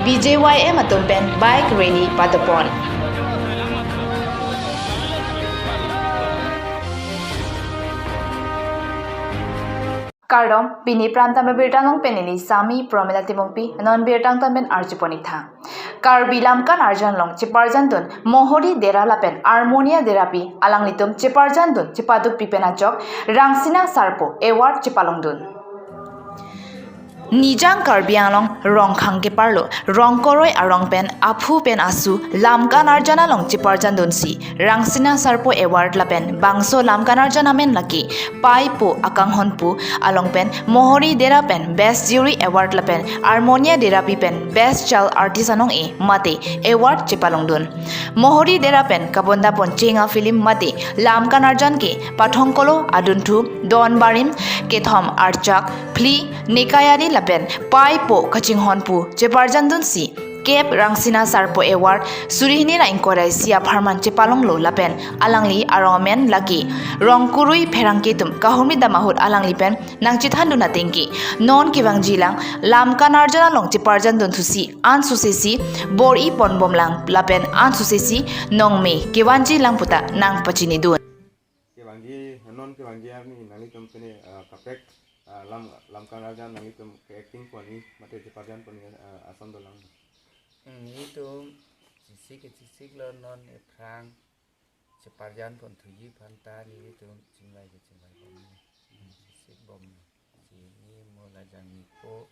BJYM atun pen bike rally patapon. Kardom pini pranta mebirtanong penili sami promela timongpi non birtang ton ben arjuponi tha. Karbilam kan arjan long ciparjan tun mohori dera lapen harmonia derapi alang litum ciparjan tun cipaduk pipena jok rangsina sarpo award cipalong dun. Nijang karbianglong rong khangke parlo rong koroi arong pen aphu pen asu lamkan arjana long ciparjan dunsi rangsina sarpo award lapen bangso lamkan arjana men laki pai po akang honpu along pen mohori dera pen best jury award lapen harmonia derapi pen best child artist anong e mate award cipalong dun mohori dera pen kabonda pon chinga film mate lamkan arjan ke pathongkolo aduntu don barim kethom archak phli nekayari lapen pai po kaching honpu cheparjan dunsi Kep rangsina sarpo award surihni na inkorai sia pharman chepalong lo lapen alangli aromen lagi rongkurui pherangketum kahumi damahut alangli pen nangchi thandu na tengki non kibang jilang lamkan arjana long cheparjan dun thusi an susesi bori ponbom lang lapen an susesi nongme kiwanji lang puta nang pachini dun kiwanji non kiwanji ni nali company kapek lamkan arjana nali tum acting poni mate cheparjan poni asam dolang itu sisik lo non eprang separjan pun tujuh panta ni itu cimai bom sisik bom sini mulai jangan ko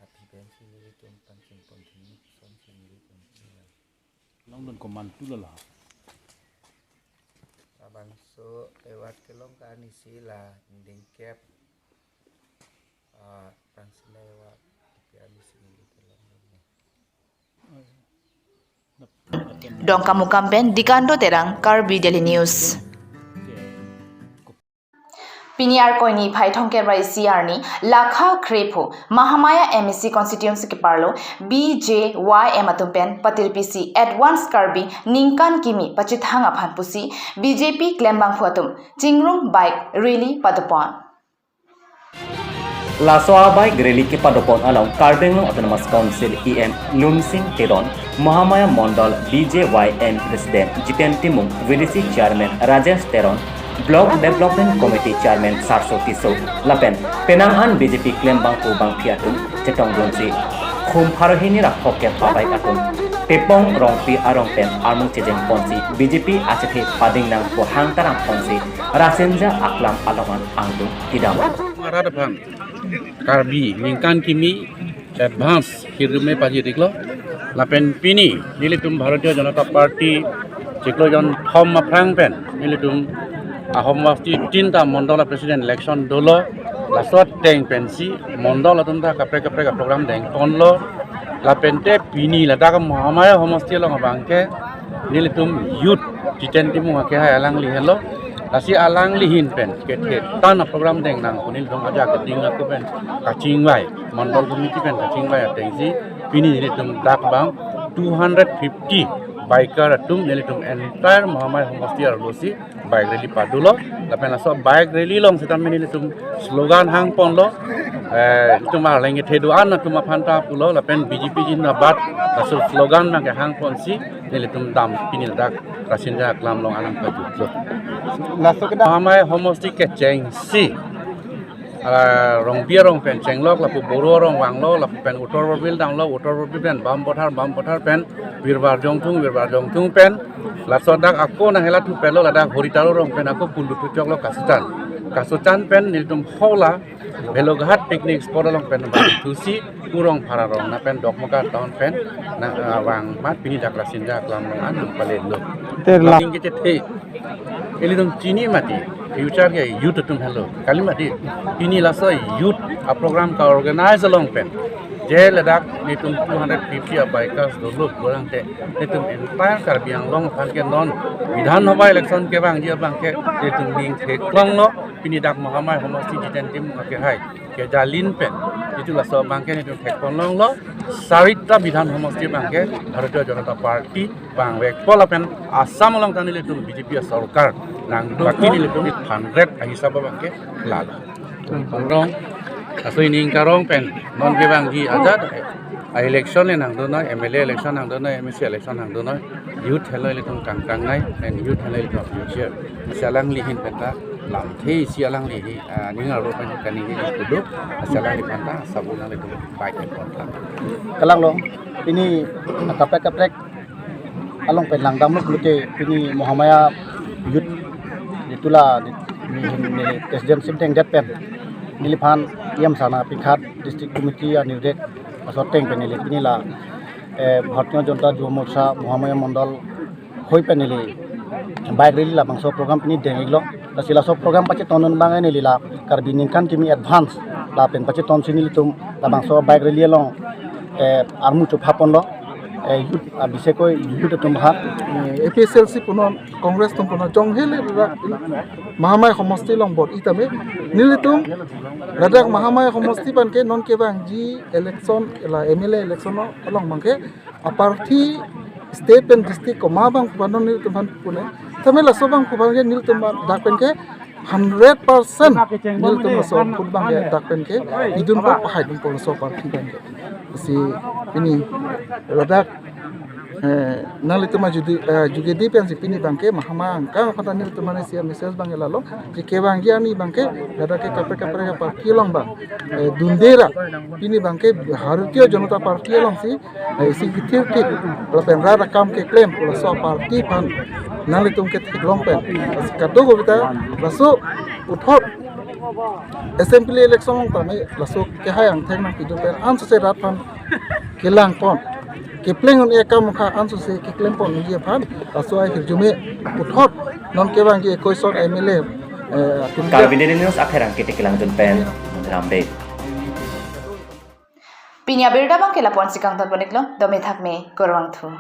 api bensin ni itu pancing pun tujuh son sini pun cimai long don komandu lah abang so lewat kelong kan isi lah dengkep pancing lewat tapi sini Dong kamu kampen dikando terang Karbi Daily News. Piniar koini phai thongker bai CR ni lakha krepo Mahamaya MEC constituency ke parlo BJYM atumpen patil PC advance Karbi ningkan kimi pachithang aphan pusi BJP klembang phuatum chingrung bike rally padupon Laswa bike rally ke padopon along Karbeng Autonomous Council EM Lumsing Teron Mahamaya Mondal BJYM President Jiten Timung VDC Chairman Rajesh Teron Block Development Committee Chairman Sarso Tiso Lapen Penangan BJP Klembang Ubang Piatum Cetong Dunsi Khum Parohini Rakhok ke Pabai Atum Pepong Rongpi Arong Pen Armung Cejeng Ponsi BJP Achethe Pading Nang Po Hangtarang Ponsi Rasenja Aklam Alaman Angtung Tidam Maradapang Karbi ningkan kimi advance hirume paji diklo lapen pini nilitum Bharatiya Janata Party jiklo jon thom maprang pen nilitum ahom wasti tinta mondola president election dolo lasot teng pensi mondola tumta kapre program deng tonlo lapente pini ladaka Mahamaya homosti lo ngabangke nilitum youth jitentimu ngake hai alang lihelo Nasi alang lihin pen ket tanah program deng nang kunil dong aja keting aku pen kacing bay mandol community pen kacing bay atengsi pini ini tum dak bang 250 biker tum ini tum entire Mahamaya homosti arlosi bike rally padulo lapen aso bike rally long setan ini tum slogan hang pon lo itu mah lengi teduan tum phanta pulo lapen BJP jindabat aso slogan nang ke hang pon si ini tum dam pini dak rasinja klam long anang pajutlo Mahamaya homosti ke cengsi rong bia rong pen cenglok lapu boro rong wanglo lapu pen utor mobil dang lo utor mobil pen bam pothar pen birbar jongtung pen lasodak aku na hela tu pelo ladak horitaro rong pen aku pundu tucok lo kasutan pen niltum hola beloghat picnic spot long pen tusi kurong pararong na pen dokmoka town pen na wang mat pini dak rasinda klam an palen lo terlang ke te Eli dong Cini mati, future ke youth tum hello. Kali mati, ini laso youth a program ka organize along pen. Je ladak ni tum 250 bikers dulu orang te, ni tum entire Karbiang long fan ke non. Vidhan Sabha election ke bang dia bang ke, ni tum ning ke klong lo, pini dak Mahamaya homosti jiten tim ke hai, ke jalin pen. Itu laso bang ke ni tum ke klong lo. Sarita Vidhan homosti bang ke, Bharatiya Janata Party bang wek pola pen asam long tani le tum BJP sarkar. Nang baki ni lebih 100 hisab bangke lala. Rong, aso ini ingkarong pen non ke banggi aja election le nang do noi MLA election nang do noi MEC election nang do noi youth hello le tum kang kang nai and youth hello le future salang li hin penta lam thei sialang li hi ninga ro pan kan ni kudu salang li panta sabuna le tum bai ke kon kalang long ini kaprek along penlang damuk lute ini Muhammadiyah youth ditula ni SDM Simteng Datpen niliphan yam sana pikhat district committee anirek asoteng penili pinila Bharatiya Janata Yuva Morcha Muhammadiyah Mondal hoi penili bike rally la bangso program pini dengiglo la sila so program pache tonon bangai ni lila karbinin kan kimi advance la pen pache ton sini litum la bangso bike rally long armu chu phapon lo youth abiseko youth tum bhat APSLC puno Congress tum puno jonghele Mahamaya Homosti long bot itame nilitum radak Mahamaya Homosti pan ke non ke bang ji election la MLA election long mangke aparthi state and district ko ma bang panon nilitum pan pune tame la sobang kubang ke nilitum dak pen ke 100% nilitum so kubang ke dak pen ke idun ko pahai dum ko so parthi ban ke si ini radak nalituma juga di pensi pini bangke mahamang kang kata nalituma sia message bangke lalu jike bangke ani bangke ada ke kapre parti long bang dundera pini bangke Bharatiya Janata Party long si kitir kit kalau penra rakam ke claim kalau so parti pan nalitum ke long pen kado ko kita laso uthot assembly election long tame laso ke hayang theng na pidu pen an se rat pan kelang pon Kipling on ekam kha ansu se kiklem pon ye phan asoi hirjume uthot non ke bang ye koison MLA Karbinere news akherang kete kelang dun pen rambe Pinya berda bang ke lapon sikang ton boniklo dome thakme korwang thu